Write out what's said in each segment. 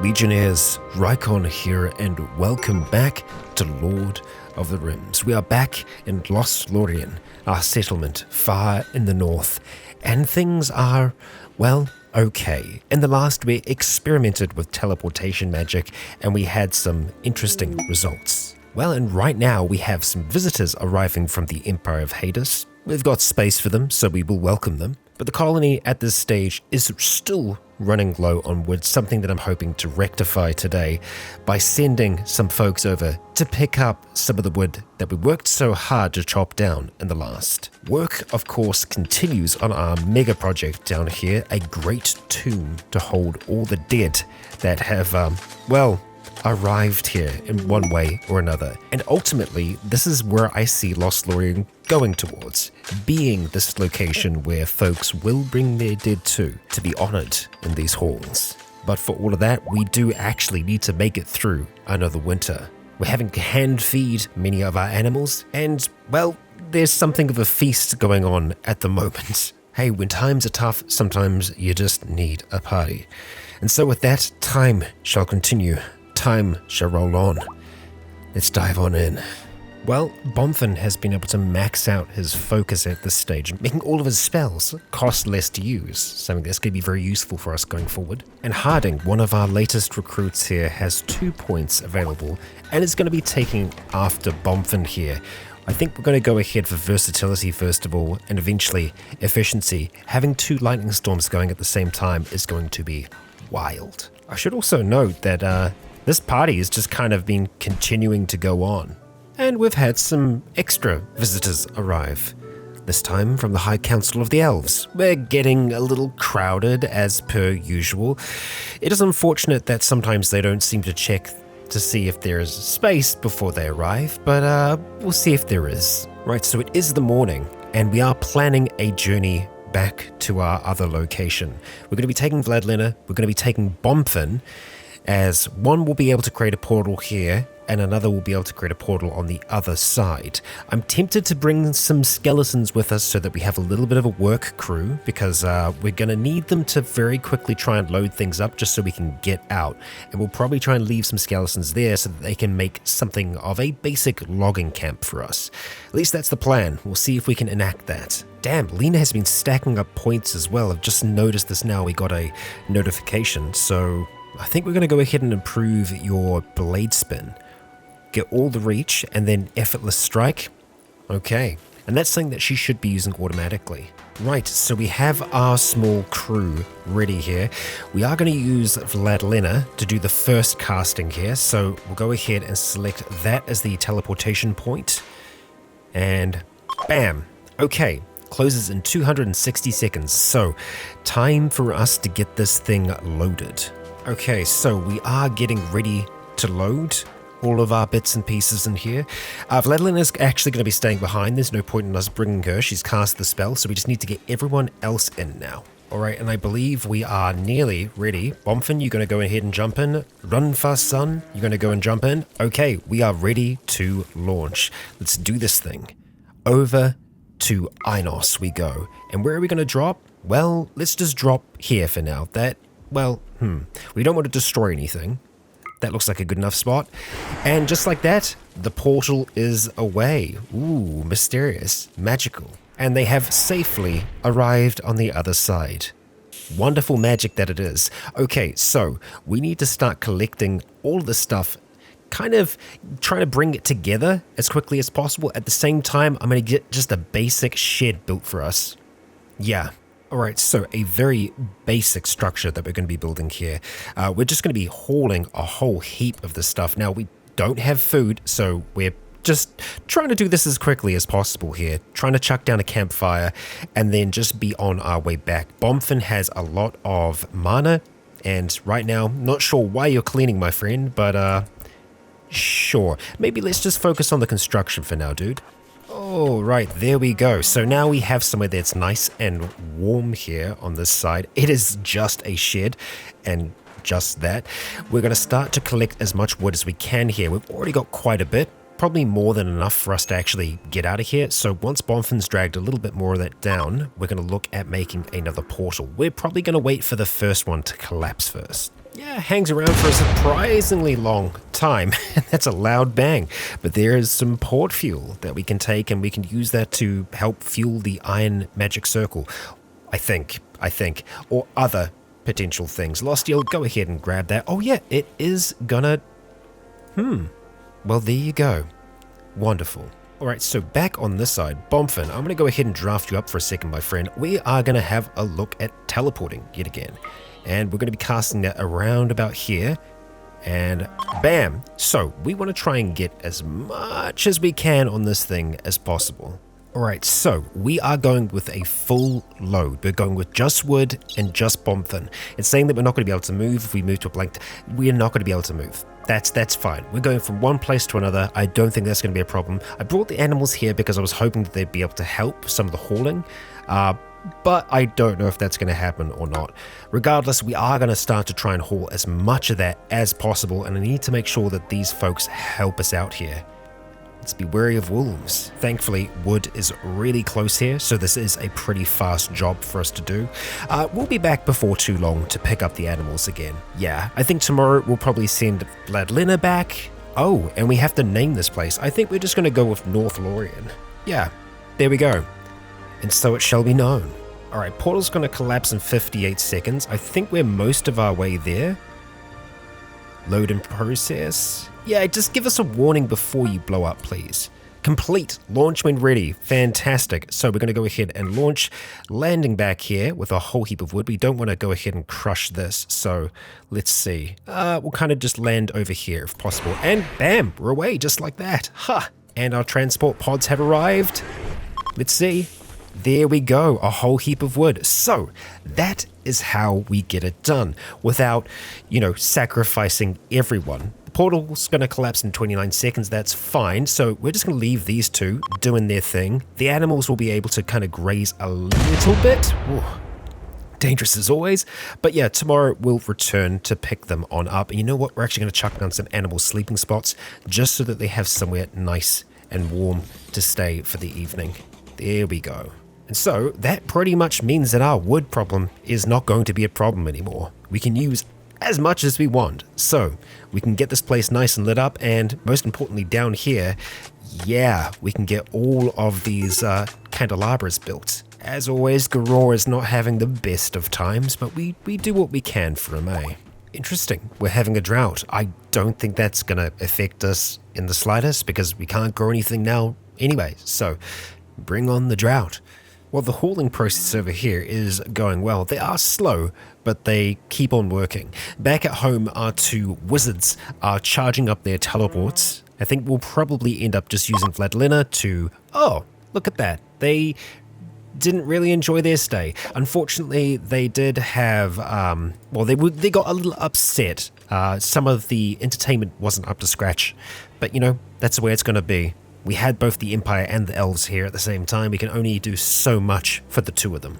Legionnaires, Rycon here, and welcome back to Lord of the Rims. We are back in Lost Lorien, our settlement far in the north, and things are, well, okay. In the last, we experimented with teleportation magic, and we had some interesting results. Well, and right now we have some visitors arriving from the Empire of Hades. We've got space for them, so we will welcome them. But the colony at this stage is still running low on wood, something that I'm hoping to rectify today by sending some folks over to pick up some of the wood that we worked so hard to chop down in the last. Work, of course, continues on our mega project down here, a great tomb to hold all the dead that have, arrived here in one way or another. And ultimately, this is where I see Lost Lorien going towards, being this location where folks will bring their dead to be honored in these halls. But for all of that, we do actually need to make it through another winter. We're having to hand feed many of our animals, and, well, there's something of a feast going on at the moment. Hey, when times are tough, sometimes you just need a party. And so with that, time shall continue. Time shall roll on. Let's dive on in. Well, Bomfin has been able to max out his focus at this stage, making all of his spells cost less to use, something that's going to be very useful for us going forward. And Harding, one of our latest recruits here, has 2 points available, and is going to be taking after Bomfin here. I think we're going to go ahead for versatility first of all, and eventually efficiency. Having 2 lightning storms going at the same time is going to be wild. I should also note that this party has just kind of been continuing to go on. And we've had some extra visitors arrive. This time from the High Council of the Elves. We're getting a little crowded as per usual. It is unfortunate that sometimes they don't seem to check to see if there is space before they arrive, but we'll see if there is. Right, so it is the morning, and we are planning a journey back to our other location. We're going to be taking Vladlena, we're going to be taking Bomfin, as one will be able to create a portal here, and another will be able to create a portal on the other side. I'm tempted to bring some skeletons with us so that we have a little bit of a work crew, because we're going to need them to very quickly try and load things up just so we can get out. And we'll probably try and leave some skeletons there so that they can make something of a basic logging camp for us. At least that's the plan. We'll see if we can enact that. Damn, Lena has been stacking up points as well. I've just noticed this now. We got a notification, so I think we're going to go ahead and improve your blade spin. Get all the reach and then effortless strike. Okay, and that's something that she should be using automatically. Right, so we have our small crew ready here. We are going to use Vladlena to do the first casting here, so we'll go ahead and select that as the teleportation point. And bam, okay. Closes in 260 seconds, so time for us to get this thing loaded. Okay, so we are getting ready to load all of our bits and pieces in here. Vladlena is actually going to be staying behind. There's no point in us bringing her. She's cast the spell, so we just need to get everyone else in now. Alright, and I believe we are nearly ready. Bomfin, you're going to go ahead and jump in. Run fast, son. You're going to go and jump in. Okay, we are ready to launch. Let's do this thing. Over to Inos we go. And where are we going to drop? Well, let's just drop here for now. We don't want to destroy anything. That looks like a good enough spot. And just like that, the portal is away. Ooh, mysterious, magical. And they have safely arrived on the other side. Wonderful magic that it is. Okay, so we need to start collecting all the stuff, kind of trying to bring it together as quickly as possible. At the same time, I'm going to get just a basic shed built for us. Yeah. Alright, so a very basic structure that we're going to be building here. We're just going to be hauling a whole heap of this stuff. Now, we don't have food, so we're just trying to do this as quickly as possible here. Trying to chuck down a campfire and then just be on our way back. Bomfin has a lot of mana, and right now, not sure why you're cleaning, my friend, but sure. Maybe let's just focus on the construction for now, dude. Oh, right, there we go. So now we have somewhere that's nice and warm here on this side. It is just a shed, and just that. We're going to start to collect as much wood as we can here. We've already got quite a bit, probably more than enough for us to actually get out of here. So once Bomfin's dragged a little bit more of that down, we're going to look at making another portal. We're probably going to wait for the first one to collapse first. Yeah, hangs around for a surprisingly long time. That's a loud bang. But there is some port fuel that we can take, and we can use that to help fuel the iron magic circle. I think. Or other potential things. Lostiel, go ahead and grab that. Oh yeah, it is gonna... Well, there you go. Wonderful. Alright, so back on this side, Bomfin, I'm going to go ahead and draft you up for a second, my friend. We are going to have a look at teleporting yet again. And we're going to be casting that around about here. And bam! So, we want to try and get as much as we can on this thing as possible. Alright, so we are going with a full load. We're going with just wood and just Bomfin. It's saying that we're not going to be able to move if we move to a blank. We're not going to be able to move. That's fine. We're going from one place to another. I don't think that's going to be a problem. I brought the animals here because I was hoping that they'd be able to help some of the hauling. But I don't know if that's going to happen or not. Regardless, we are going to start to try and haul as much of that as possible, and I need to make sure that these folks help us out here. Let's be wary of wolves. Thankfully, wood is really close here, so this is a pretty fast job for us to do. We'll be back before too long to pick up the animals again. Yeah, I think tomorrow we'll probably send Vladlina back. Oh, and we have to name this place. I think we're just going to go with North Lorien. Yeah, there we go. And so it shall be known. Alright, portal's going to collapse in 58 seconds. I think we're most of our way there. Load and process. Yeah, just give us a warning before you blow up, please. Complete. Launch when ready. Fantastic. So we're going to go ahead and launch, landing back here with a whole heap of wood. We don't want to go ahead and crush this, so let's see. We'll kind of just land over here if possible. And bam, we're away just like that. Ha! And our transport pods have arrived. Let's see. There we go, a whole heap of wood. So that is how we get it done without, sacrificing everyone. The portal's going to collapse in 29 seconds, that's fine. So we're just going to leave these two doing their thing. The animals will be able to kind of graze a little bit. Ooh, dangerous as always. But yeah, tomorrow we'll return to pick them on up. And you know what? We're actually going to chuck down some animal sleeping spots just so that they have somewhere nice and warm to stay for the evening. There we go. And so that pretty much means that our wood problem is not going to be a problem anymore. We can use as much as we want. So we can get this place nice and lit up, and most importantly down here, yeah, we can get all of these candelabras built. As always, Garor is not having the best of times, but we do what we can for him, eh? Interesting, we're having a drought. I don't think that's going to affect us in the slightest because we can't grow anything now anyway, so bring on the drought. Well, the hauling process over here is going well. They are slow, but they keep on working. Back at home, our two wizards are charging up their teleports. I think we'll probably end up just using Vladlina to... Oh, look at that. They didn't really enjoy their stay. Unfortunately, they did have... they got a little upset. Some of the entertainment wasn't up to scratch. But, that's the way it's going to be. We had both the Empire and the Elves here at the same time. We can only do so much for the two of them.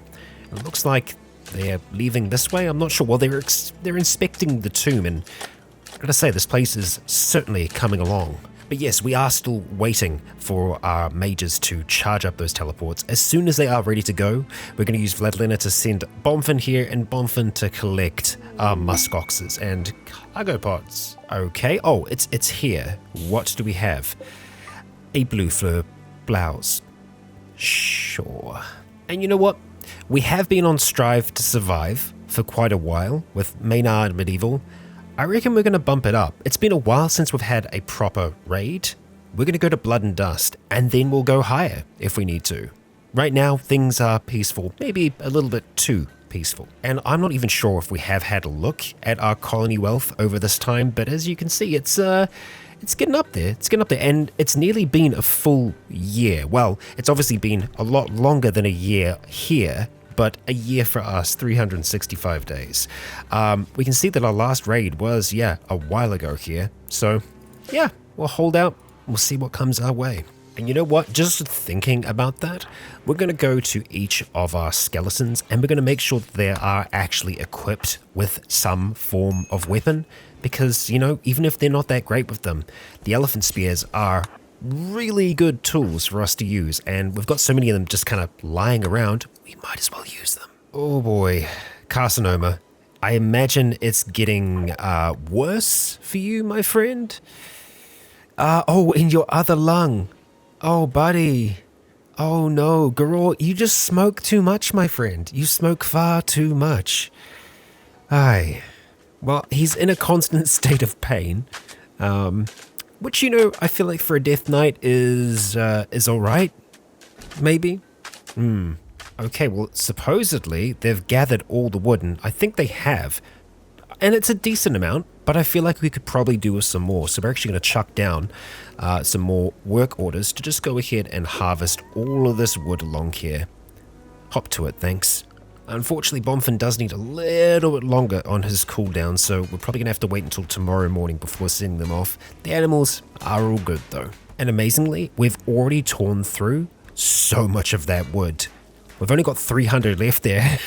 It looks like they're leaving this way. I'm not sure. Well, they're inspecting the tomb, and I've got to say, this place is certainly coming along. But yes, we are still waiting for our mages to charge up those teleports. As soon as they are ready to go, we're going to use Vladlina to send Bomfin here and Bomfin to collect our muskoxes and cargo pods. Okay. Oh, it's here. What do we have? A blue fur blouse. Sure. And you know what? We have been on Strive to Survive for quite a while with Maynard Medieval. I reckon we're going to bump it up. It's been a while since we've had a proper raid. We're going to go to Blood and Dust, and then we'll go higher if we need to. Right now, things are peaceful, maybe a little bit too peaceful. And I'm not even sure if we have had a look at our colony wealth over this time, but as you can see, it's getting up there. It's getting up there, and it's nearly been a full year. Well, it's obviously been a lot longer than a year here, but a year for us, 365 days. We can see that our last raid was, a while ago here. So, yeah, we'll hold out. We'll see what comes our way. And you know what? Just thinking about that, we're going to go to each of our skeletons, and we're going to make sure that they are actually equipped with some form of weapon. Because, even if they're not that great with them, the elephant spears are really good tools for us to use, and we've got so many of them just kind of lying around, we might as well use them. Oh boy, carcinoma. I imagine it's getting worse for you, my friend. Oh, in your other lung. Oh, buddy. Oh no, Garor, you just smoke too much, my friend. You smoke far too much. Aye. Well, he's in a constant state of pain. Which, you know, I feel like for a death knight is alright. Maybe? Okay, well, supposedly they've gathered all the wood, and I think they have. And it's a decent amount, but I feel like we could probably do with some more. So we're actually going to chuck down some more work orders to just go ahead and harvest all of this wood along here. Hop to it, thanks. Unfortunately, Bomfin does need a little bit longer on his cooldown, so we're probably going to have to wait until tomorrow morning before sending them off. The animals are all good, though. And amazingly, we've already torn through so much of that wood. We've only got 300 left there.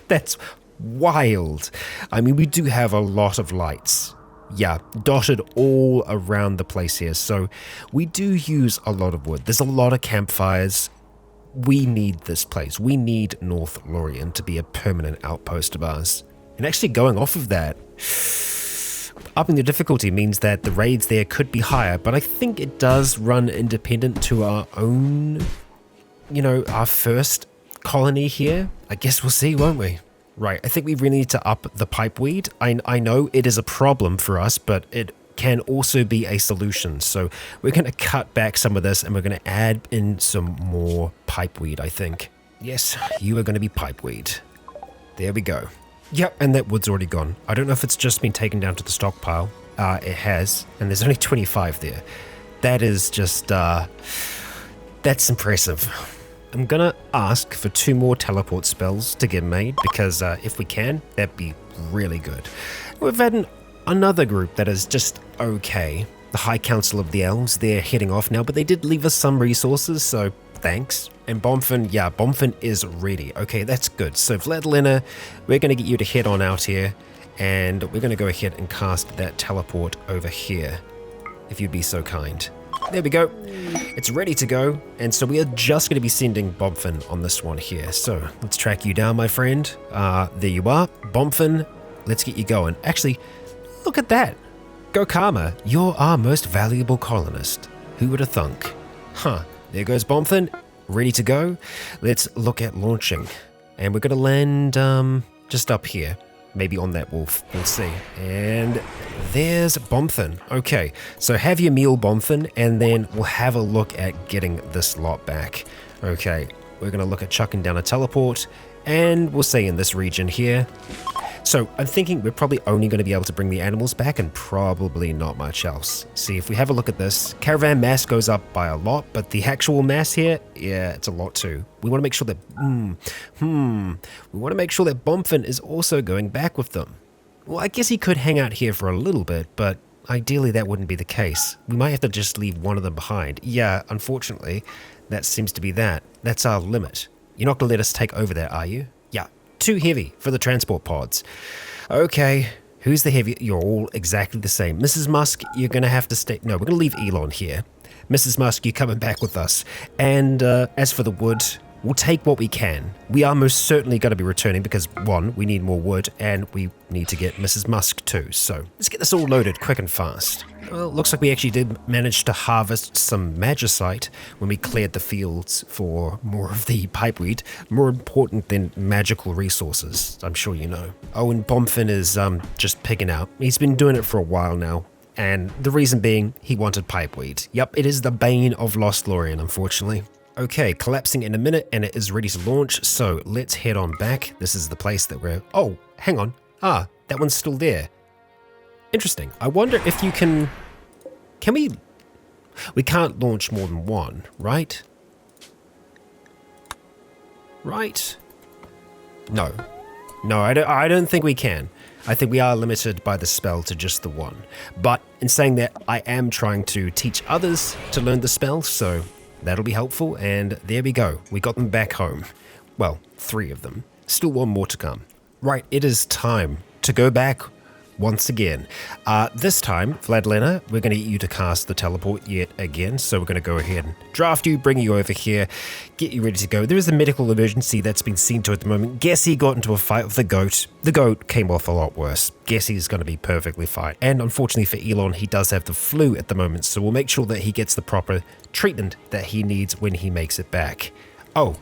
That's wild. I mean, we do have a lot of lights. Yeah, dotted all around the place here. So we do use a lot of wood. There's a lot of campfires. We need this place. We need North Lorien to be a permanent outpost of ours. And actually going off of that, upping the difficulty means that the raids there could be higher, but I think it does run independent to our own, you know, our first colony here. I guess we'll see, won't we? Right, I think we really need to up the pipeweed. I know it is a problem for us, but it can also be a solution. So we're going to cut back some of this and we're going to add in some more pipeweed, I think. Yes, you are going to be pipeweed. There we go. Yep, and that wood's already gone. I don't know if it's just been taken down to the stockpile. It has, and there's only 25 there. That is just, that's impressive. I'm gonna ask for 2 more teleport spells to get made because if we can, that'd be really good. We've had another group that is just okay. The High Council of the Elves, they're heading off now, but they did leave us some resources, so thanks. And Bomfin, yeah, Bomfin is ready. Okay, that's good. So Vladlena, we're gonna get you to head on out here, and we're gonna go ahead and cast that teleport over here, if you'd be so kind. There we go. It's ready to go, and so we are just going to be sending Bomfin on this one here. So let's track you down, my friend. There you are. Bomfin, let's get you going. Actually, look at that. Go Karma, you're our most valuable colonist. Who would have thunk? Huh, there goes Bomfin, ready to go. Let's look at launching. And we're going to land just up here. Maybe on that wolf, we'll see. And there's Bomfin. Okay, so have your meal, Bomfin, and then we'll have a look at getting this lot back. Okay, we're gonna look at chucking down a teleport, and we'll say in this region here. So I'm thinking we're probably only going to be able to bring the animals back and probably not much else. See, if we have a look at this, caravan mass goes up by a lot, but the actual mass here, yeah, it's a lot too. We want to make sure that, we want to make sure that Bomfin is also going back with them. Well, I guess he could hang out here for a little bit, but ideally that wouldn't be the case. We might have to just leave one of them behind. Yeah, unfortunately, that seems to be that. That's our limit. You're not going to let us take over there, are you? Yeah. Too heavy for the transport pods. Okay, who's the heavy? You're all exactly the same. Mrs. Musk, you're going to have to stay. No, we're going to leave Elon here. Mrs. Musk, you're coming back with us. And as for the wood, we'll take what we can. We are most certainly going to be returning because, 1, we need more wood, and we need to get Mrs. Musk too. So let's get this all loaded quick and fast. Well, looks like we actually did manage to harvest some magicite when we cleared the fields for more of the pipeweed. More important than magical resources, I'm sure you know. Oh, and Bomfin is just picking out. He's been doing it for a while now. And the reason being, he wanted pipeweed. Yep, it is the bane of Lost Lorien, unfortunately. Okay, collapsing in a minute and it is ready to launch, so let's head on back. This is the place that we're... Oh, hang on. Ah, that one's still there. Interesting. I wonder if you can... Can we... We can't launch more than one, right? Right? No. No, I don't think we can. I think we are limited by the spell to just the one. But in saying that, I am trying to teach others to learn the spell, so that'll be helpful. And there we go. We got them back home. Well, 3 of them. Still 1 more to come. Right, it is time to go back once again. This time, Vladlena, we're going to get you to cast the teleport yet again. So we're going to go ahead and draft you, bring you over here, get you ready to go. There is a medical emergency that's been seen to at the moment. Gessie got into a fight with the goat. The goat came off a lot worse. Gessie's going to be perfectly fine. And unfortunately for Elon, he does have the flu at the moment. So we'll make sure that he gets the proper treatment that he needs when he makes it back. Oh,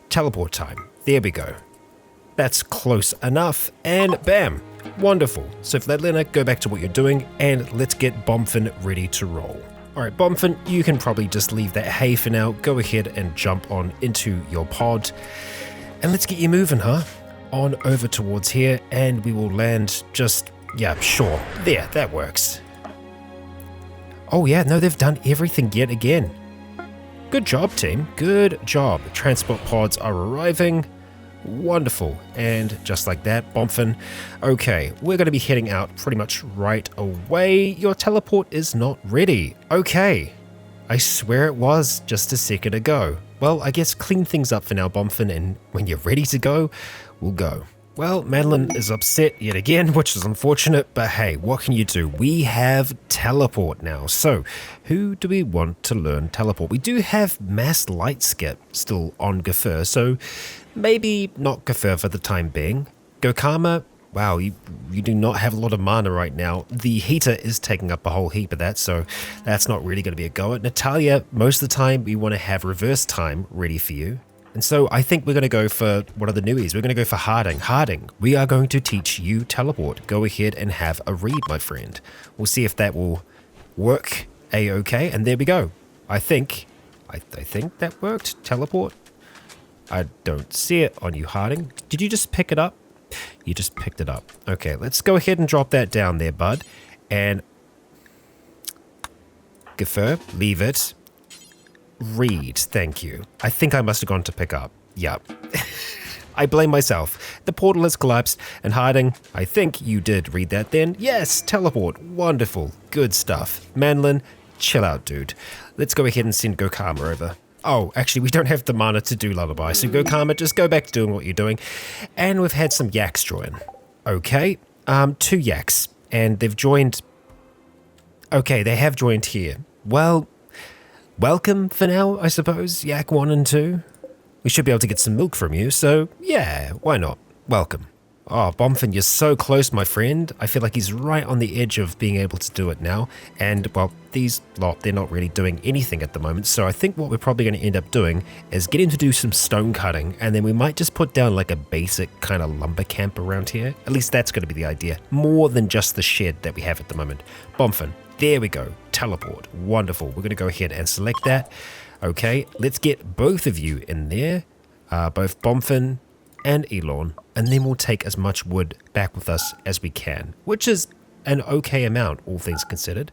teleport time. There we go. That's close enough. And bam. Wonderful. So Vladlena, go back to what you're doing and let's get Bomfin ready to roll. Alright, Bomfin, you can probably just leave that hay for now. Go ahead and jump on into your pod. And let's get you moving, huh? On over towards here and we will land just, yeah, sure. There, that works. Oh yeah, no, they've done everything yet again. Good job, team. Good job. Transport pods are arriving. Wonderful. And just like that, Bomfin. Okay, we're going to be heading out pretty much right away. Your teleport is not ready. Okay. I swear it was just a second ago. Well, I guess clean things up for now, Bomfin, and when you're ready to go, we'll go. Well, Madeline is upset yet again, which is unfortunate, but hey, what can you do? We have teleport now. So, who do we want to learn teleport? We do have mass light skip still on Gafur, so maybe not Gafur for the time being. Gokama, wow, you do not have a lot of mana right now. The heater is taking up a whole heap of that, so that's not really going to be a goer. Natalia, most of the time we want to have reverse time ready for you. And so I think we're going to go for one of the newies. We're going to go for Harding. Harding, we are going to teach you teleport. Go ahead and have a read, my friend. We'll see if that will work a-okay. And there we go. I think that worked. Teleport. I don't see it on you, Harding. Did you just pick it up? You just picked it up. Okay, let's go ahead and drop that down there, bud. And Gafur, leave it. Read, thank you. I think I must have gone to pick up. Yep. I blame myself. The portal has collapsed, and Harding, I think you did read that then. Yes, teleport. Wonderful. Good stuff. Manlin, chill out, dude. Let's go ahead and send Gokama over. Oh, actually, we don't have the mana to do Lullaby, so Gokama, just go back to doing what you're doing. And we've had some yaks join. Okay, 2 yaks, and they've joined... Okay, they have joined here. Well... welcome for now, I suppose, Yak 1 and 2. We should be able to get some milk from you, so yeah, why not? Welcome. Oh, Bomfin, you're so close, my friend. I feel like he's right on the edge of being able to do it now. And, well, these lot, they're not really doing anything at the moment, so I think what we're probably going to end up doing is getting to do some stone cutting, and then we might just put down like a basic kind of lumber camp around here. At least that's going to be the idea, more than just the shed that we have at the moment. Bomfin. There we go. Teleport. Wonderful. We're going to go ahead and select that. Okay, let's get both of you in there. Both Bomfin and Elon. And then we'll take as much wood back with us as we can. Which is an okay amount, all things considered.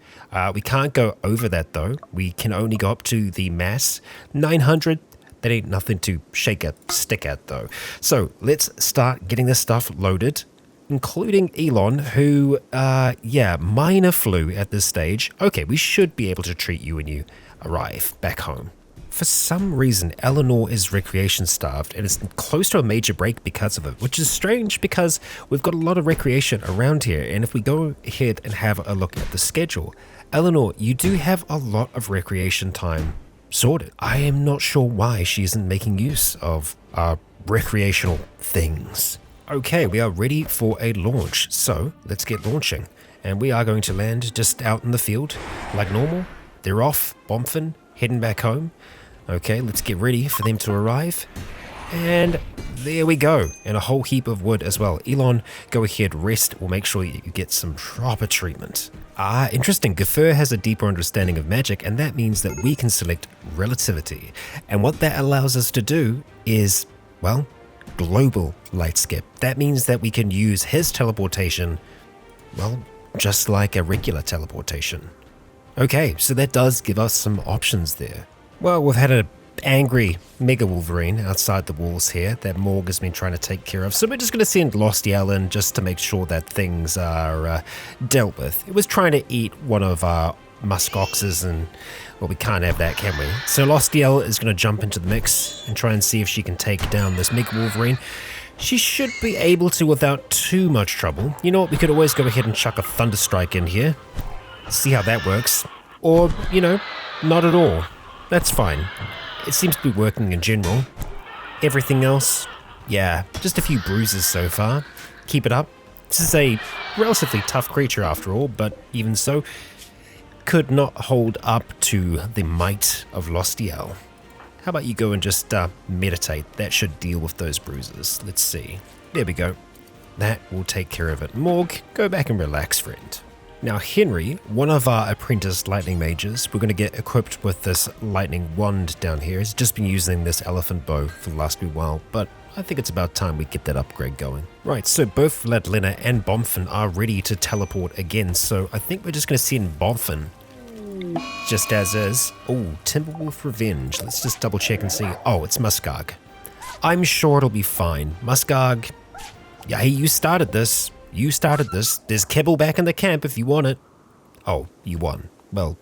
We can't go over that though. We can only go up to the mass. 900. That ain't nothing to shake a stick at though. So let's start getting this stuff loaded. Including Elon, who, minor flu at this stage. Okay, we should be able to treat you when you arrive back home. For some reason, Eleanor is recreation starved and is close to a major break because of it, which is strange because we've got a lot of recreation around here. And if we go ahead and have a look at the schedule, Eleanor, you do have a lot of recreation time sorted. I am not sure why she isn't making use of recreational things. Okay, we are ready for a launch, so let's get launching. And we are going to land just out in the field, like normal. They're off, Bomfin, heading back home. Okay, let's get ready for them to arrive. And there we go, and a whole heap of wood as well. Elon, go ahead, rest. We'll make sure you get some proper treatment. Interesting. Gafur has a deeper understanding of magic, and that means that we can select relativity. And what that allows us to do is, well, global light skip. That means that we can use his teleportation, well, just like a regular teleportation. Okay, so that does give us some options there. Well, we've had an angry Mega Wolverine outside the walls here that Morg has been trying to take care of, so we're just going to send Lostiel in just to make sure that things are dealt with. It was trying to eat one of our muskoxes and, well, we can't have that, can we? So Lostiel is going to jump into the mix and try and see if she can take down this Mega Wolverine. she should be able to without too much trouble. You know what, we could always go ahead and chuck a Thunderstrike in here. See how that works. Or, you know, not at all. That's fine. It seems to be working in general. Everything else, yeah, just a few bruises so far. Keep it up. This is a relatively tough creature after all, but even so, could not hold up to the might of Lostiel. How about you go and just meditate? That should deal with those bruises. Let's see. There we go. That will take care of it. Morg, go back and relax, friend. Now Henry, one of our apprentice lightning mages, we're going to get equipped with this lightning wand down here. He's just been using this elephant bow for the last wee while, but I think it's about time we get that upgrade going. Right, so both Ladlena and Bomfin are ready to teleport again, so I think we're just going to send Bomfin just as is. Oh, Timberwolf Revenge. Let's just double check and see. Oh, it's Muskag. I'm sure it'll be fine. Muskag, yeah, hey, you started this. You started this. There's kibble back in the camp if you want it. Oh, you won. Well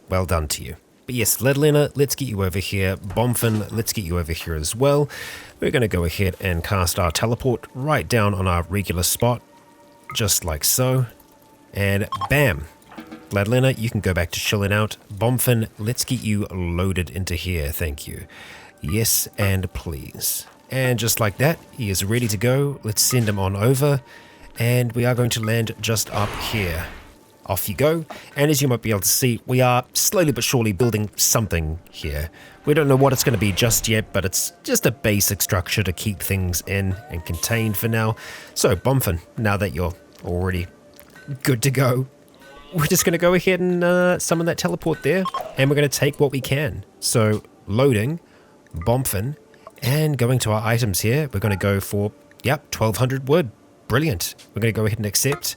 done to you. But yes, Ladlena, let's get you over here. Bomfin, let's get you over here as well. We're going to go ahead and cast our teleport right down on our regular spot, just like so. And bam. Ladlena, you can go back to chilling out. Bomfin, let's get you loaded into here. Thank you. Yes, and please. And just like that, he is ready to go. Let's send him on over. And we are going to land just up here. Off you go. And as you might be able to see, we are slowly but surely building something here. We don't know what it's going to be just yet, but it's just a basic structure to keep things in and contained for now. So, Bomfin, now that you're already good to go, we're just going to go ahead and summon that teleport there, and we're going to take what we can. So, loading, Bomfin, and going to our items here, we're going to go for, yep, 1200 wood. Brilliant. We're going to go ahead and accept,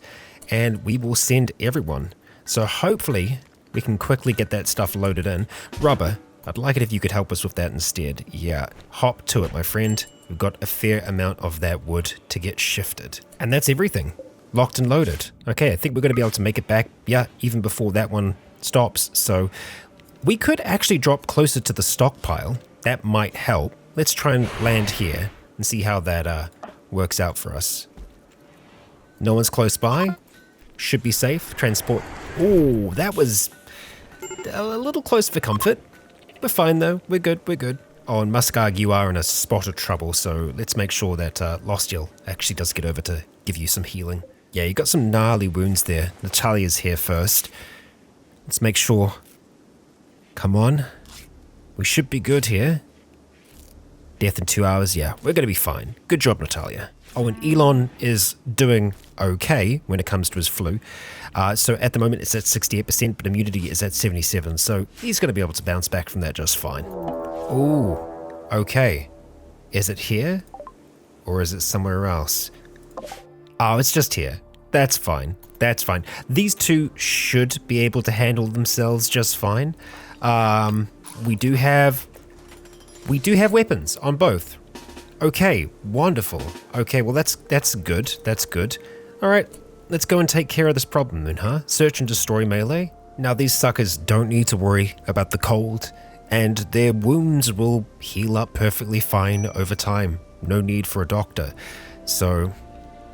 and we will send everyone. So hopefully we can quickly get that stuff loaded in. Rubber, I'd like it if you could help us with that instead. Yeah, hop to it, my friend. We've got a fair amount of that wood to get shifted. And that's everything. Locked and loaded. Okay, I think we're going to be able to make it back, yeah, even before that one stops. So we could actually drop closer to the stockpile. That might help. Let's try and land here and see how that works out for us. No one's close by. Should be safe. Transport. Oh, that was a little close for comfort. We're fine though. We're good. We're good. Oh, and Muskag, you are in a spot of trouble, so let's make sure that Lostiel actually does get over to give you some healing. Yeah, you got some gnarly wounds there. Natalia's here first. Let's make sure. Come on. We should be good here. Death in 2 hours. Yeah, we're going to be fine. Good job, Natalia. Oh, and Elon is doing okay when it comes to his flu. So at the moment it's at 68%, but immunity is at 77%. So he's going to be able to bounce back from that just fine. Ooh, okay. Is it here? Or is it somewhere else? Oh, it's just here. That's fine. That's fine. These two should be able to handle themselves just fine. We do have weapons on both. Okay, wonderful. Okay, well that's good. That's good. All right, let's go and take care of this problem then, huh? Search and destroy melee. Now these suckers don't need to worry about the cold, and their wounds will heal up perfectly fine over time. No need for a doctor. So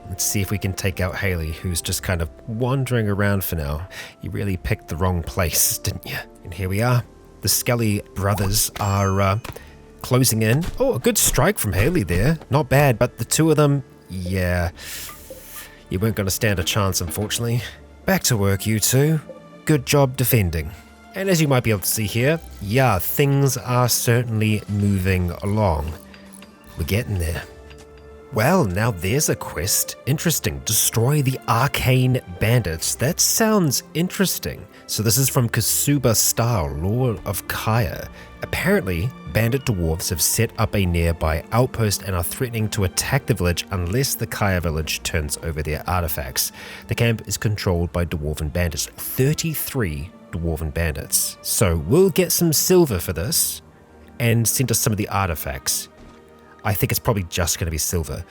let's see if we can take out Haley, who's just kind of wandering around for now. You really picked the wrong place, didn't you? And here we are. The Skelly brothers are closing in. Oh, a good strike from Haley there. Not bad, but the two of them, yeah, you weren't going to stand a chance, unfortunately. Back to work, you two. Good job defending. And as you might be able to see here, yeah, things are certainly moving along. We're getting there. Well, now there's a quest. Interesting. Destroy the arcane bandits. That sounds interesting. So this is from Kasuba Star, Lord of Kaya. Apparently, bandit dwarves have set up a nearby outpost and are threatening to attack the village unless the Kaya village turns over their artifacts. The camp is controlled by dwarven bandits. 33 dwarven bandits. So we'll get some silver for this and send us some of the artifacts. I think it's probably just going to be silver.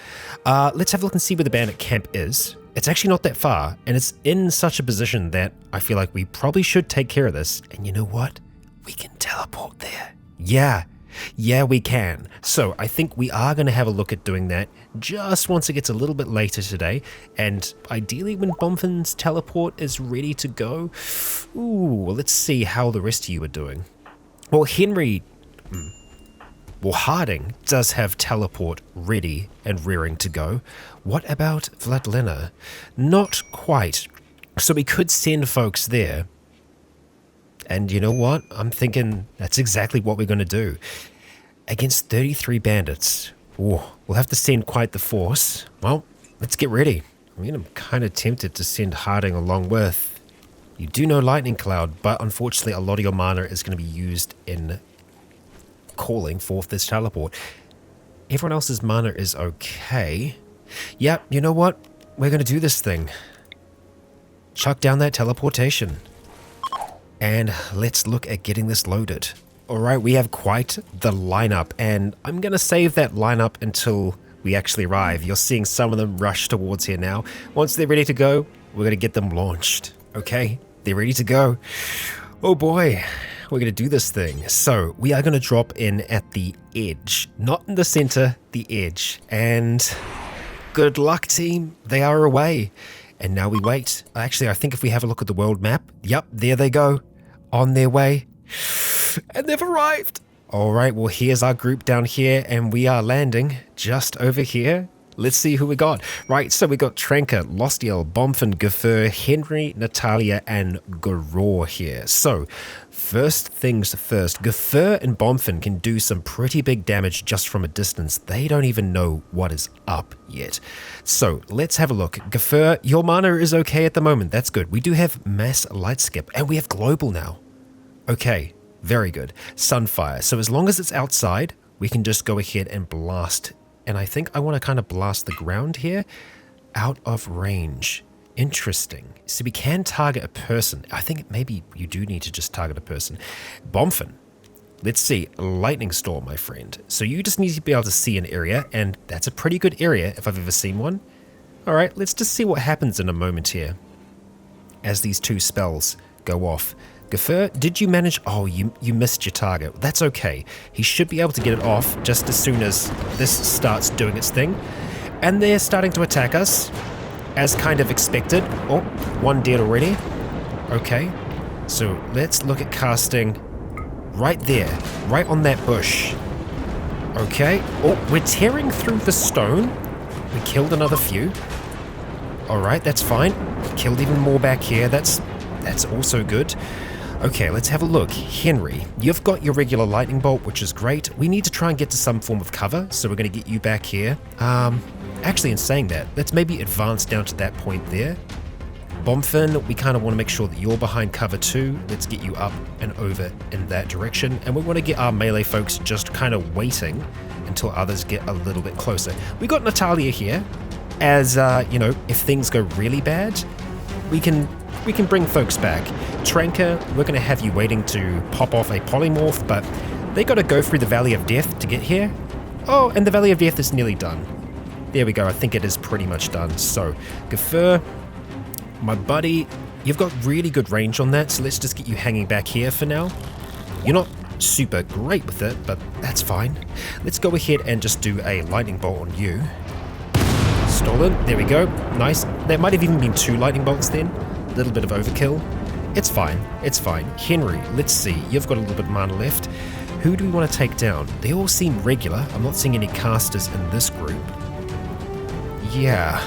Let's have a look and see where the bandit camp is. It's actually not that far, and it's in such a position that I feel like we probably should take care of this. And you know what? We can teleport there. Yeah. Yeah, we can. So I think we are going to have a look at doing that just once it gets a little bit later today. And ideally when Bomfin's teleport is ready to go. Ooh, well, let's see how the rest of you are doing. Well, Harding does have teleport ready and rearing to go. What about Vladlena? Not quite. So we could send folks there. And you know what? I'm thinking that's exactly what we're going to do. Against 33 bandits. Ooh, we'll have to send quite the force. Well, let's get ready. I mean, I'm kind of tempted to send Harding along with. You do know Lightning Cloud, but unfortunately a lot of your mana is going to be used in calling forth this teleport. Everyone else's mana is okay. Yep, you know what? We're going to do this thing. Chuck down that teleportation. And let's look at getting this loaded. Alright, we have quite the lineup, and I'm going to save that lineup until we actually arrive. You're seeing some of them rush towards here now. Once they're ready to go, we're going to get them launched. Okay, they're ready to go. Oh boy, we're going to do this thing. So we are going to drop in at the edge, not in the center, the edge. And good luck, team. They are away. And now we wait. Actually, I think if we have a look at the world map, yep, there they go. On their way. And they've arrived. All right, well, here's our group down here, and we are landing just over here. Let's see who we got. Right, so we got Tranka, Lostiel, Bomfin, Gafur, Henry, Natalia, and Garor here. So, first things first, Gafur and Bomfin can do some pretty big damage just from a distance. They don't even know what is up yet. So, let's have a look. Gafur, your mana is okay at the moment. That's good. We do have mass light skip, and we have global now. Okay, very good. Sunfire. So, as long as it's outside, we can just go ahead and blast. And I think I want to kind of blast the ground here out of range. Interesting. So we can target a person. I think maybe you do need to just target a person. Bomfin. Let's see. Lightning storm, my friend. So you just need to be able to see an area, and that's a pretty good area if I've ever seen one. All right, let's just see what happens in a moment here as these two spells go off. Gafur, did you manage? Oh, you missed your target. That's okay. He should be able to get it off just as soon as this starts doing its thing. And they're starting to attack us, as kind of expected. Oh, one dead already. Okay, so let's look at casting right there, right on that bush. Okay, oh, we're tearing through the stone. We killed another few. All right, that's fine. Killed even more back here. That's also good. Okay, let's have a look. Henry, you've got your regular lightning bolt, which is great. We need to try and get to some form of cover, so we're going to get you back here. Actually, in saying that, let's maybe advance down to that point there. Bomfin, we kind of want to make sure that you're behind cover too. Let's get you up and over in that direction. And we want to get our melee folks just kind of waiting until others get a little bit closer. We got Natalia here, as, you know, if things go really bad, we can bring folks back. Tranka, we're going to have you waiting to pop off a polymorph, but they got to go through the Valley of Death to get here. Oh, and the Valley of Death is nearly done. There we go. I think it is pretty much done. So, Gafur, my buddy, you've got really good range on that, so let's just get you hanging back here for now. You're not super great with it, but that's fine. Let's go ahead and just do a lightning bolt on you. Stolen. There we go. Nice. There might have even been 2 lightning bolts then. A little bit of overkill. It's fine. It's fine. Henry, let's see. You've got a little bit of mana left. Who do we want to take down? They all seem regular. I'm not seeing any casters in this group. Yeah.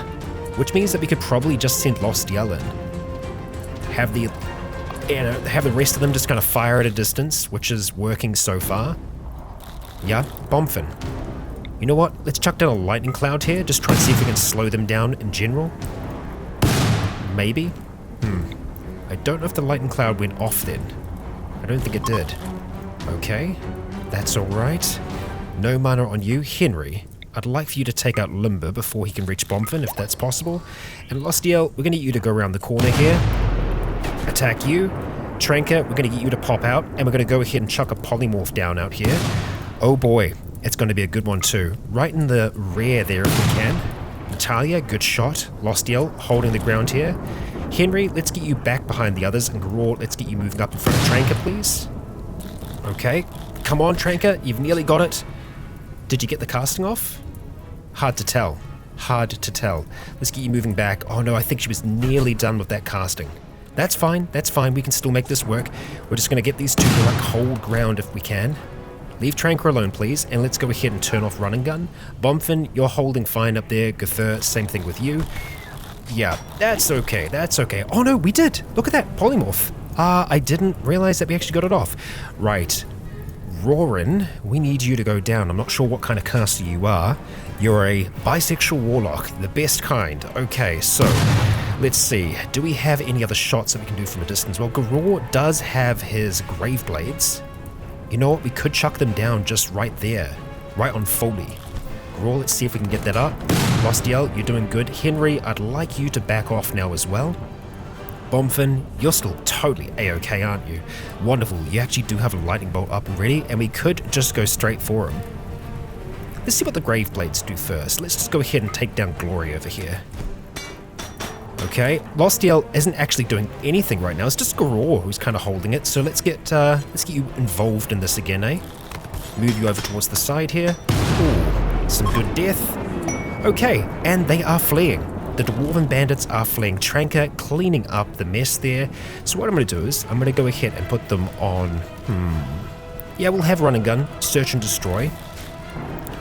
Which means that we could probably just send Lostiel in. Have the rest of them just kind of fire at a distance, which is working so far. Yeah. Bomfin. You know what? Let's chuck down a lightning cloud here. Just try and see if we can slow them down in general. Maybe? I don't know if the lightning cloud went off then. I don't think it did. Okay. That's alright. No mana on you. Henry, I'd like for you to take out Limber before he can reach Bomfin, if that's possible. And Lostiel, we're going to get you to go around the corner here. Attack you. Tranka, we're going to get you to pop out. And we're going to go ahead and chuck a polymorph down out here. Oh boy. It's going to be a good one too. Right in the rear there if we can. Natalia, good shot. Lostiel, holding the ground here. Henry, let's get you back behind the others. And Garor, let's get you moving up in front of Tranka, please. Okay, come on, Tranker, you've nearly got it. Did you get the casting off? Hard to tell. Hard to tell. Let's get you moving back. Oh no, I think she was nearly done with that casting. That's fine, we can still make this work. We're just going to get these two to like hold ground if we can. Leave Tranker alone, please, and let's go ahead and turn off Run and Gun. Bomfin, you're holding fine up there. Guther, same thing with you. Yeah, that's okay, that's okay. Oh no, we did! Look at that, polymorph. I didn't realize that we actually got it off. Right. Rorin, we need you to go down. I'm not sure what kind of caster you are. You're a bisexual warlock, the best kind. Okay, so let's see. Do we have any other shots that we can do from a distance? Well, Garor does have his Grave Blades. You know what? We could chuck them down just right there, right on Foley. Garor, let's see if we can get that up. Lostiel, you're doing good. Henry, I'd like you to back off now as well. Bomfin, you're still totally A-okay, aren't you? Wonderful, you actually do have a lightning bolt up and ready, and we could just go straight for him. Let's see what the Grave Blades do first. Let's just go ahead and take down Glory over here. Okay, Lostiel isn't actually doing anything right now. It's just Garor who's kind of holding it, so let's get you involved in this again, eh? Move you over towards the side here. Ooh, some good death. Okay, and they are fleeing. The Dwarven Bandits are fleeing. Tranker cleaning up the mess there. So what I'm going to do is, I'm going to go ahead and put them on... Yeah, we'll have Run and Gun, Search and Destroy.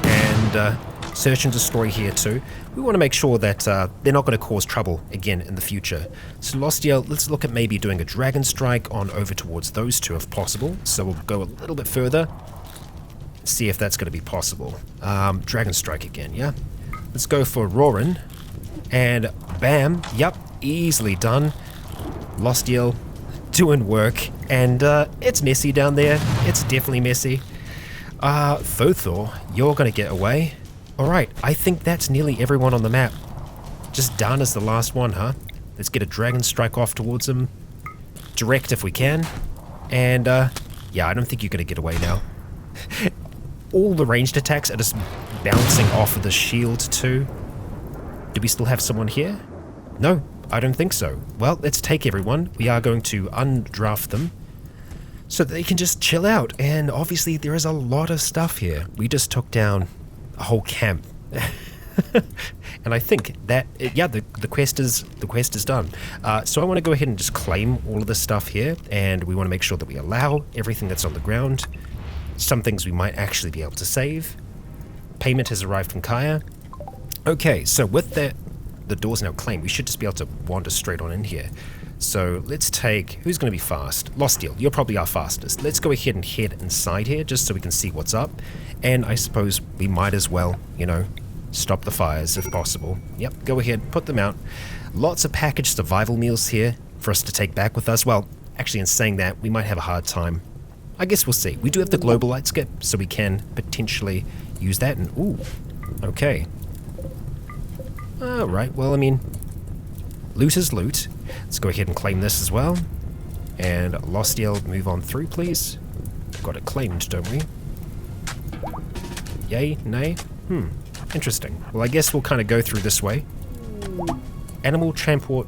And Search and Destroy here too. We want to make sure that they're not going to cause trouble again in the future. So Lostiel, let's look at maybe doing a Dragon Strike on over towards those two if possible. So we'll go a little bit further. See if that's going to be possible. Dragon Strike again, yeah? Let's go for Rorin. And bam, yep, easily done. Lostiel doing work, and it's messy down there. It's definitely messy. Thothor, you're gonna get away. Alright, I think that's nearly everyone on the map. Just Dana's the last one, huh? Let's get a Dragon Strike off towards him. Direct if we can. And yeah, I don't think you're gonna get away now. All the ranged attacks are just bouncing off of the shield too. Do we still have someone here? No, I don't think so. Well, let's take everyone. We are going to undraft them so that they can just chill out. And obviously there is a lot of stuff here. We just took down a whole camp. And I think that, yeah, the quest is done. So I want to go ahead and just claim all of this stuff here. And we want to make sure that we allow everything that's on the ground. Some things we might actually be able to save. Payment has arrived from Kaya. Okay, so with that, the door's now claimed, we should just be able to wander straight on in here. So let's take, who's going to be fast? Lostiel, you're probably our fastest. Let's go ahead and head inside here just so we can see what's up. And I suppose we might as well, you know, stop the fires if possible. Yep, go ahead, put them out. Lots of packaged survival meals here for us to take back with us. Well, actually in saying that, we might have a hard time. I guess we'll see. We do have the global light skip, so we can potentially use that. And ooh, okay. Alright, well, I mean, loot is loot. Let's go ahead and claim this as well. And Lostiel, move on through, please. Got it claimed, don't we? Yay? Nay? Interesting. Well, I guess we'll kind of go through this way. Animal transport...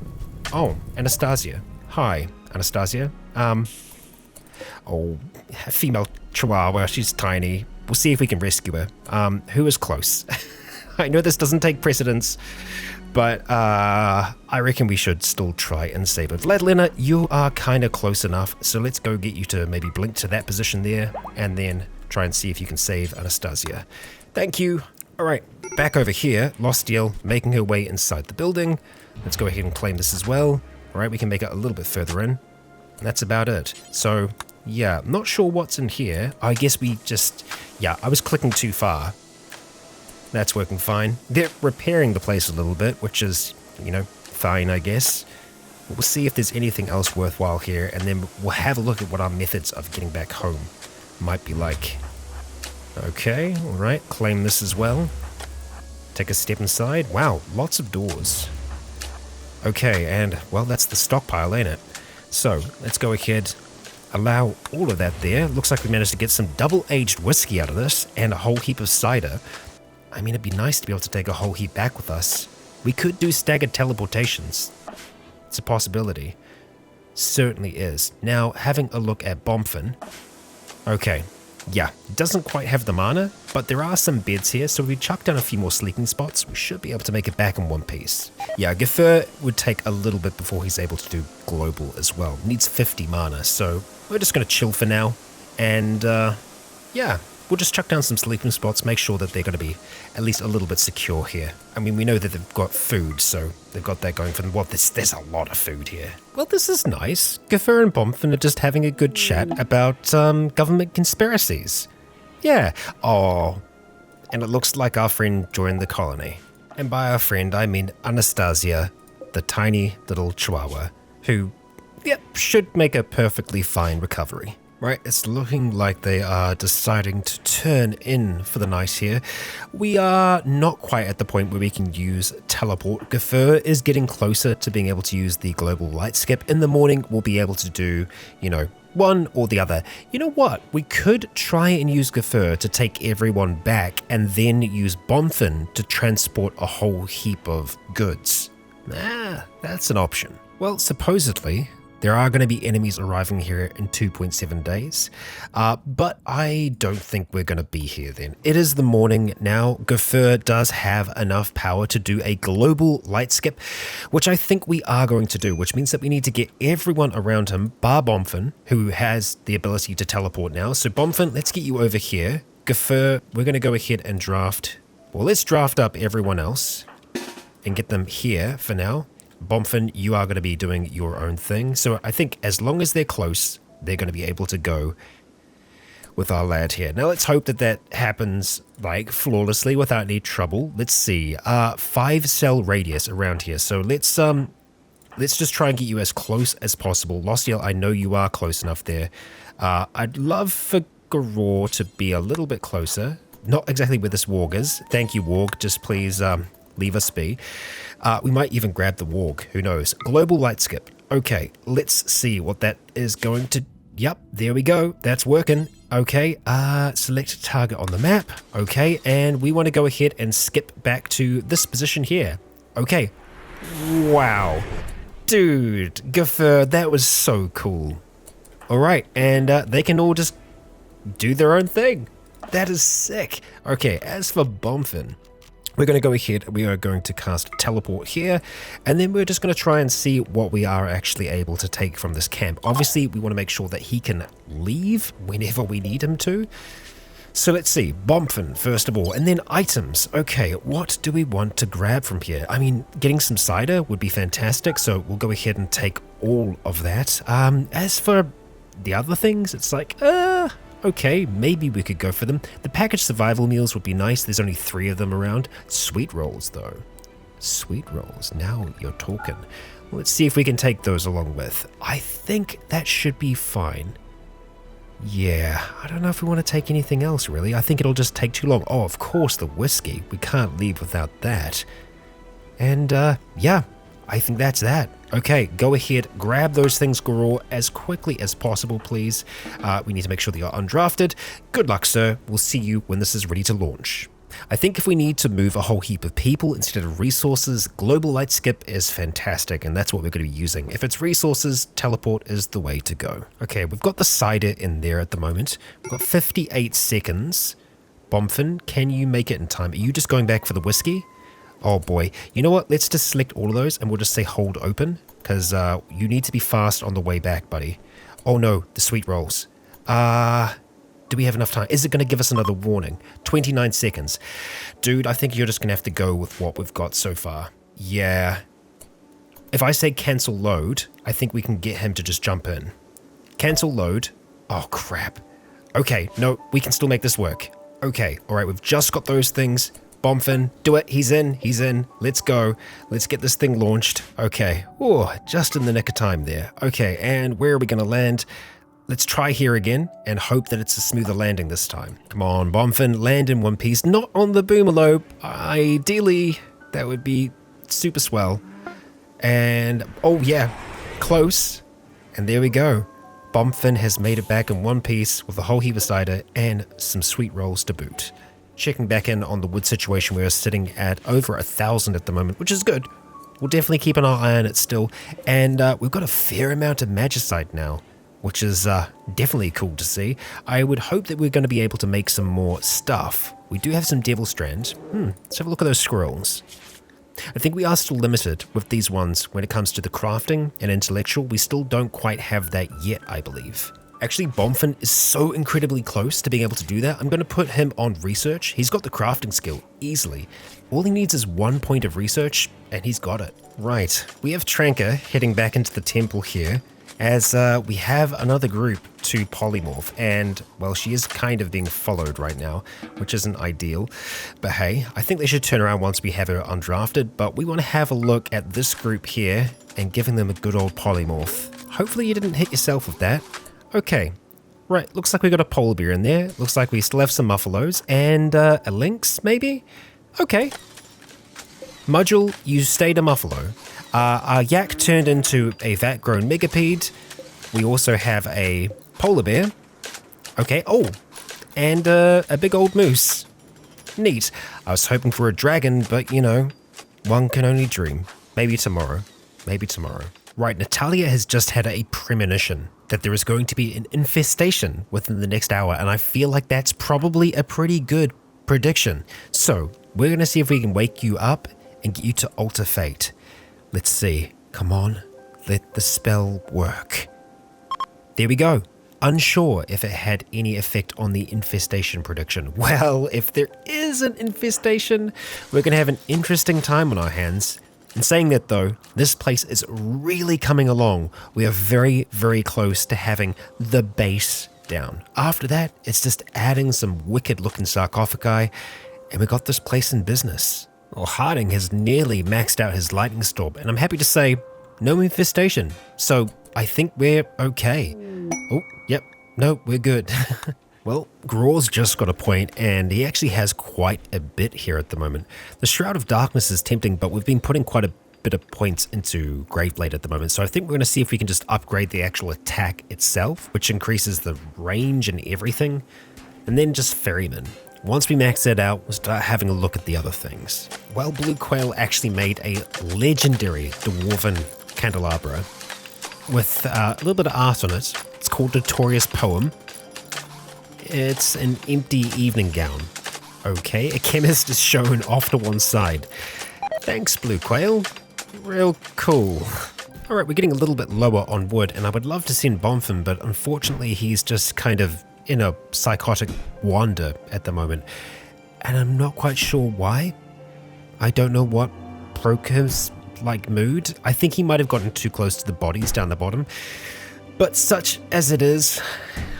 Oh, Anastasia. Hi, Anastasia. Oh, female chihuahua, she's tiny. We'll see if we can rescue her. Who is close? I know this doesn't take precedence, but I reckon we should still try and save it. Vladlena, you are kind of close enough, so let's go get you to maybe blink to that position there, and then try and see if you can save Anastasia. Thank you. Alright, back over here, Lostiel making her way inside the building. Let's go ahead and claim this as well. Alright, we can make it a little bit further in. And that's about it. So, yeah, not sure what's in here. I guess we just... Yeah, I was clicking too far. That's working fine. They're repairing the place a little bit, which is, you know, fine, I guess. We'll see if there's anything else worthwhile here, and then we'll have a look at what our methods of getting back home might be like. Okay, alright, claim this as well. Take a step inside. Wow, lots of doors. Okay, and, well, that's the stockpile, ain't it? So, let's go ahead, allow all of that there. Looks like we managed to get some double-aged whiskey out of this, and a whole heap of cider. I mean, it'd be nice to be able to take a whole heap back with us. We could do staggered teleportations. It's a possibility. Certainly is. Now, having a look at Bomfin. Okay. Yeah, doesn't quite have the mana, but there are some beds here, so if we chuck down a few more sleeping spots, we should be able to make it back in one piece. Yeah, Gafur would take a little bit before he's able to do global as well. Needs 50 mana, so we're just going to chill for now. And yeah, we'll just chuck down some sleeping spots, make sure that they're going to be at least a little bit secure here. I mean, we know that they've got food, so they've got that going for them. Well, there's a lot of food here. Well, this is nice. Gafur and Bomfin are just having a good chat about government conspiracies. Yeah. Oh, and it looks like our friend joined the colony. And by our friend, I mean Anastasia, the tiny little chihuahua, who, yep, should make a perfectly fine recovery. Right, it's looking like they are deciding to turn in for the night here. We are not quite at the point where we can use teleport. Gafur is getting closer to being able to use the global light skip. In the morning, we'll be able to do, one or the other. You know what? We could try and use Gafur to take everyone back and then use Bomfin to transport a whole heap of goods. That's an option. Well, supposedly, there are going to be enemies arriving here in 2.7 days, but I don't think we're going to be here then. It is the morning now. Gafur does have enough power to do a global light skip, which I think we are going to do, which means that we need to get everyone around him, bar Bomfin, who has the ability to teleport now. So Bomfin, let's get you over here. Gafur, we're going to go ahead and draft. Well, let's draft up everyone else and get them here for now. Bomfin, you are going to be doing your own thing. So I think as long as they're close, they're going to be able to go with our lad here. Now let's hope that that happens like flawlessly without any trouble. Let's see. 5-cell radius around here. So let's just try and get you as close as possible. Lostiel, I know you are close enough there. I'd love for Garor to be a little bit closer. Not exactly where this warg is. Thank you, warg. Just please leave us be. We might even grab the warg, who knows. Global light skip. Okay, let's see what that is going to... Yep, there we go. That's working. Okay, select target on the map. Okay, and we want to go ahead and skip back to this position here. Okay. Wow. Dude, Gafur, that was so cool. Alright, and they can all just do their own thing. That is sick. Okay, as for Bomfin, we're going to go ahead, we are going to cast teleport here, and then we're just going to try and see what we are actually able to take from this camp. Obviously, we want to make sure that he can leave whenever we need him to. So let's see, Bomfin first of all, and then items. Okay, what do we want to grab from here? I mean, getting some cider would be fantastic, so we'll go ahead and take all of that. As for the other things, it's like, okay, maybe we could go for them. The packaged survival meals would be nice. There's only 3 of them around. Sweet rolls, though. Sweet rolls. Now you're talking. Let's see if we can take those along with. I think that should be fine. Yeah, I don't know if we want to take anything else, really. I think it'll just take too long. Oh, of course, the whiskey. We can't leave without that. And, yeah, I think that's that. Okay, go ahead, grab those things, Garor, as quickly as possible, please. We need to make sure that you're undrafted. Good luck, sir. We'll see you when this is ready to launch. I think if we need to move a whole heap of people instead of resources, Global Light Skip is fantastic, and that's what we're going to be using. If it's resources, teleport is the way to go. Okay, we've got the cider in there at the moment. We've got 58 seconds. Bomfin, can you make it in time? Are you just going back for the whiskey? Oh boy, you know what? Let's just select all of those and we'll just say hold open, because you need to be fast on the way back, buddy. Oh no, the sweet rolls. Do we have enough time? Is it going to give us another warning? 29 seconds. Dude, I think you're just going to have to go with what we've got so far. Yeah. If I say cancel load, I think we can get him to just jump in. Cancel load. Oh crap. Okay, no, we can still make this work. Okay, alright, we've just got those things. Bomfin, do it. He's in. Let's go. Let's get this thing launched. Okay. Oh, just in the nick of time there. Okay, and where are we going to land? Let's try here again and hope that it's a smoother landing this time. Come on, Bomfin, land in one piece. Not on the boomerlope. Ideally, that would be super swell. And, oh yeah, close. And there we go. Bomfin has made it back in one piece with a whole heap of cider and some sweet rolls to boot. Checking back in on the wood situation, we're sitting at over 1,000 at the moment, which is good. We'll definitely keep an eye on it still. And we've got a fair amount of magicite now. which is definitely cool to see. I would hope that we're going to be able to make some more stuff. We do have some devil strand. Let's have a look at those scrolls. I think we are still limited with these ones when it comes to the crafting and intellectual. We still don't quite have that yet, I believe. Actually, Bomfin is so incredibly close to being able to do that. I'm going to put him on research. He's got the crafting skill easily. All he needs is 1 point of research, and he's got it. Right, we have Tranka heading back into the temple here, as we have another group to polymorph, and, well, she is kind of being followed right now, which isn't ideal. But hey, I think they should turn around once we have her undrafted, but we want to have a look at this group here and giving them a good old polymorph. Hopefully you didn't hit yourself with that. Okay, right, looks like we got a polar bear in there. Looks like we still have some muffalos and a lynx, maybe? Okay. Mudgel, you stayed a muffalo. Our yak turned into a vat-grown megapede. We also have a polar bear. Okay, oh, and a big old moose. Neat. I was hoping for a dragon, but you know, one can only dream. Maybe tomorrow. Maybe tomorrow. Right, Natalia has just had a premonition that there is going to be an infestation within the next hour, and I feel like that's probably a pretty good prediction. So, we're going to see if we can wake you up and get you to alter fate. Let's see. Come on, let the spell work. There we go. Unsure if it had any effect on the infestation prediction. Well, if there is an infestation, we're going to have an interesting time on our hands. In saying that though, this place is really coming along. We are very, very close to having the base down. After that, it's just adding some wicked looking sarcophagi, and we got this place in business. Well, Harding has nearly maxed out his lightning storm, and I'm happy to say, no infestation. So I think we're okay. Oh, yep, no, we're good. Well, Graw's just got a point, and he actually has quite a bit here at the moment. The Shroud of Darkness is tempting, but we've been putting quite a bit of points into Graveblade at the moment, so I think we're going to see if we can just upgrade the actual attack itself, which increases the range and everything, and then just Ferryman. Once we max that out, we'll start having a look at the other things. Well, Blue Quail actually made a legendary Dwarven candelabra with a little bit of art on it. It's called Notorious Poem. It's an empty evening gown. Okay, a chemist is shown off to one side. Thanks, Blue Quail. Real cool. Alright, we're getting a little bit lower on wood, and I would love to send Bomfin, but unfortunately he's just kind of in a psychotic wander at the moment. And I'm not quite sure why. I don't know what broke his, mood. I think he might have gotten too close to the bodies down the bottom. But such as it is,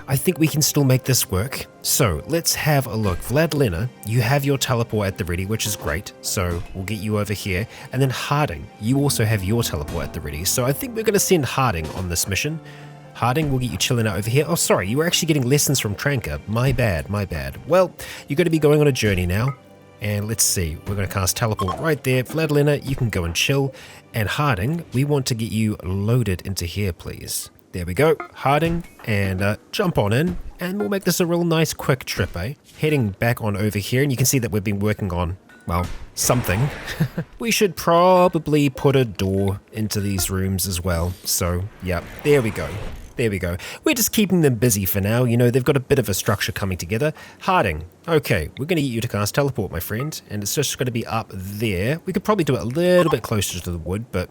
I think we can still make this work. So let's have a look. Vladlena, you have your teleport at the ready, which is great. So we'll get you over here. And then Harding, you also have your teleport at the ready. So I think we're going to send Harding on this mission. Harding, we'll get you chilling out over here. Oh, sorry, you were actually getting lessons from Tranka. My bad, my bad. Well, you're going to be going on a journey now. And let's see, we're going to cast teleport right there. Vladlena, you can go and chill. And Harding, we want to get you loaded into here, please. There we go, Harding, and jump on in, and we'll make this a real nice quick trip, eh? Heading back on over here, and you can see that we've been working on, well, something. We should probably put a door into these rooms as well, so, yeah, there we go. There we go. We're just keeping them busy for now, you know, they've got a bit of a structure coming together. Harding, okay, we're going to get you to cast teleport, my friend, and it's just going to be up there. We could probably do it a little bit closer to the wood, but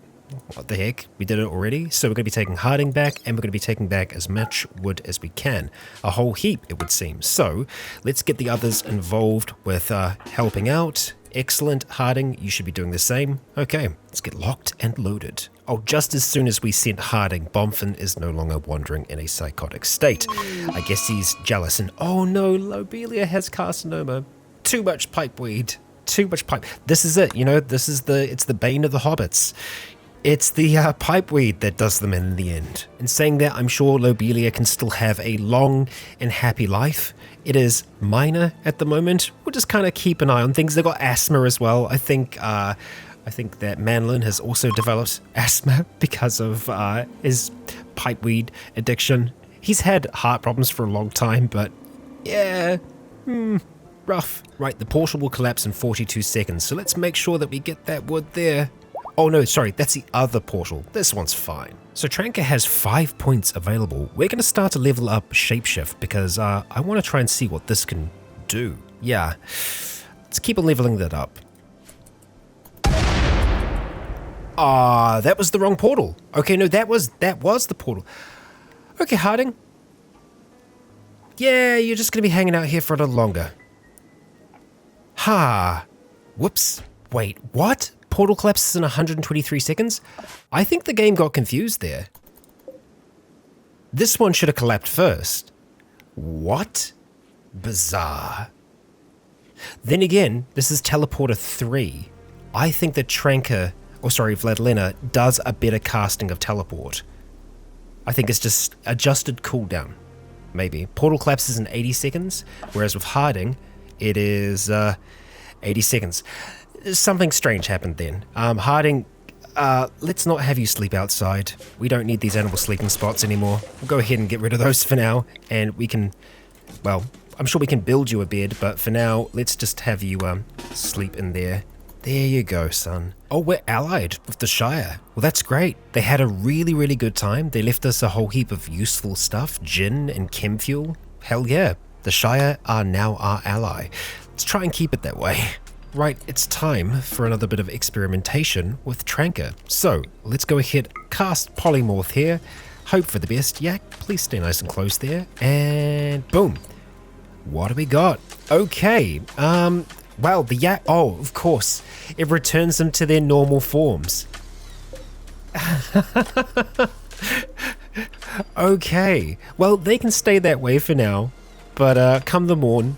what the heck, we did it already. So we're going to be taking Harding back, and we're going to be taking back as much wood as we can. A whole heap, it would seem. So let's get the others involved with helping out. Excellent, Harding, you should be doing the same. Okay, let's get locked and loaded. Oh, just as soon as we sent Harding, Bomfin is no longer wandering in a psychotic state. I guess he's jealous, and oh no, Lobelia has carcinoma. Too much pipeweed. Too much pipe. This is it, you know, it's the bane of the hobbits. It's the pipeweed that does them in the end. In saying that, I'm sure Lobelia can still have a long and happy life. It is minor at the moment. We'll just kind of keep an eye on things. They've got asthma as well. I think that Manlin has also developed asthma because of his pipeweed addiction. He's had heart problems for a long time, but yeah, rough. Right, the portal will collapse in 42 seconds, so let's make sure that we get that wood there. Oh no, sorry, that's the other portal. This one's fine. So Tranka has 5 points available. We're going to start to level up Shapeshift because I want to try and see what this can do. Yeah, let's keep on leveling that up. Ah, that was the wrong portal. Okay, no, that was the portal. Okay, Harding. Yeah, you're just going to be hanging out here for a little longer. Ha. Whoops. Wait, what? Portal collapses in 123 seconds? I think the game got confused there. This one should have collapsed first. What? Bizarre. Then again, this is Teleporter 3. I think that Vladlena does a better casting of Teleport. I think it's just adjusted cooldown. Maybe. Portal collapses in 80 seconds, whereas with Harding, it is 80 seconds. Something strange happened then. Harding, let's not have you sleep outside. We don't need these animal sleeping spots anymore. We'll go ahead and get rid of those for now, and we can, well, I'm sure we can build you a bed, but for now, let's just have you sleep in there. There you go, son. Oh, we're allied with the Shire. Well, that's great. They had a really, really good time. They left us a whole heap of useful stuff, gin and chem fuel. Hell yeah, the Shire are now our ally. Let's try and keep it that way. Right, it's time for another bit of experimentation with Tranka. So, let's go ahead, cast Polymorph here. Hope for the best. Yak, please stay nice and close there. And boom. What do we got? Okay, well, the yak, oh, of course, it returns them to their normal forms. Okay, well, they can stay that way for now, but come the morn,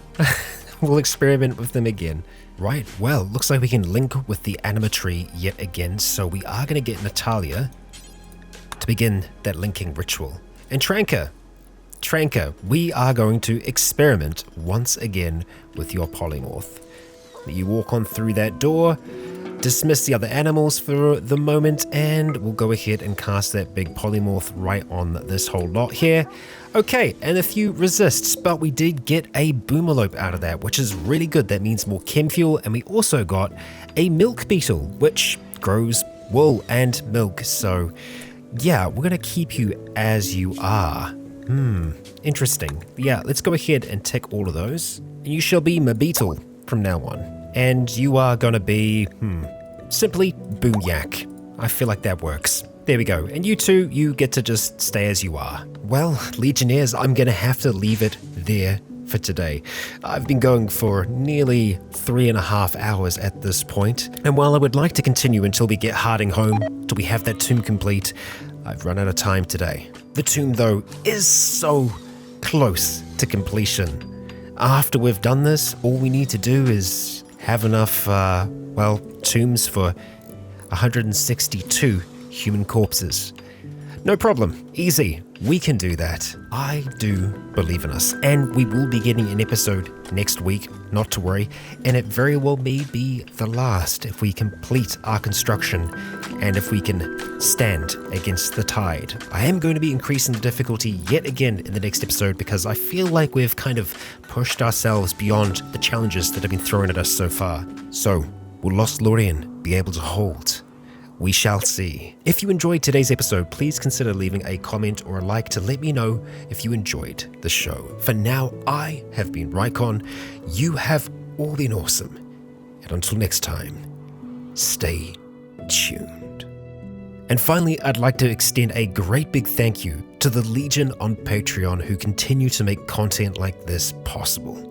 we'll experiment with them again. Right, well, looks like we can link with the animatree yet again, so we are going to get Natalia to begin that linking ritual. And Tranka, we are going to experiment once again with your polymorph. You walk on through that door, dismiss the other animals for the moment, and we'll go ahead and cast that big polymorph right on this whole lot here. Okay, and a few resists, but we did get a boomalope out of that, which is really good. That means more chem fuel, and we also got a milk beetle, which grows wool and milk. So yeah, we're gonna keep you as you are. Interesting. Yeah, let's go ahead and tick all of those. And you shall be my beetle from now on. And you are gonna be, simply Boomyak. I feel like that works. There we go. And you two, you get to just stay as you are. Well, Legionnaires, I'm gonna have to leave it there for today. I've been going for nearly 3.5 hours at this point. And while I would like to continue until we get Harding home, till we have that tomb complete, I've run out of time today. The tomb, though, is so close to completion. After we've done this, all we need to do is have enough, tombs for 162 human corpses. No problem. Easy. We can do that. I do believe in us. And we will be getting an episode next week, not to worry. And it very well may be the last if we complete our construction and if we can stand against the tide. I am going to be increasing the difficulty yet again in the next episode because I feel like we've kind of pushed ourselves beyond the challenges that have been thrown at us so far. So, will Lost Lorien be able to hold? We shall see. If you enjoyed today's episode, please consider leaving a comment or a like to let me know if you enjoyed the show. For now, I have been Rycon. You have all been awesome. And until next time, stay tuned. And finally, I'd like to extend a great big thank you to the Legion on Patreon who continue to make content like this possible.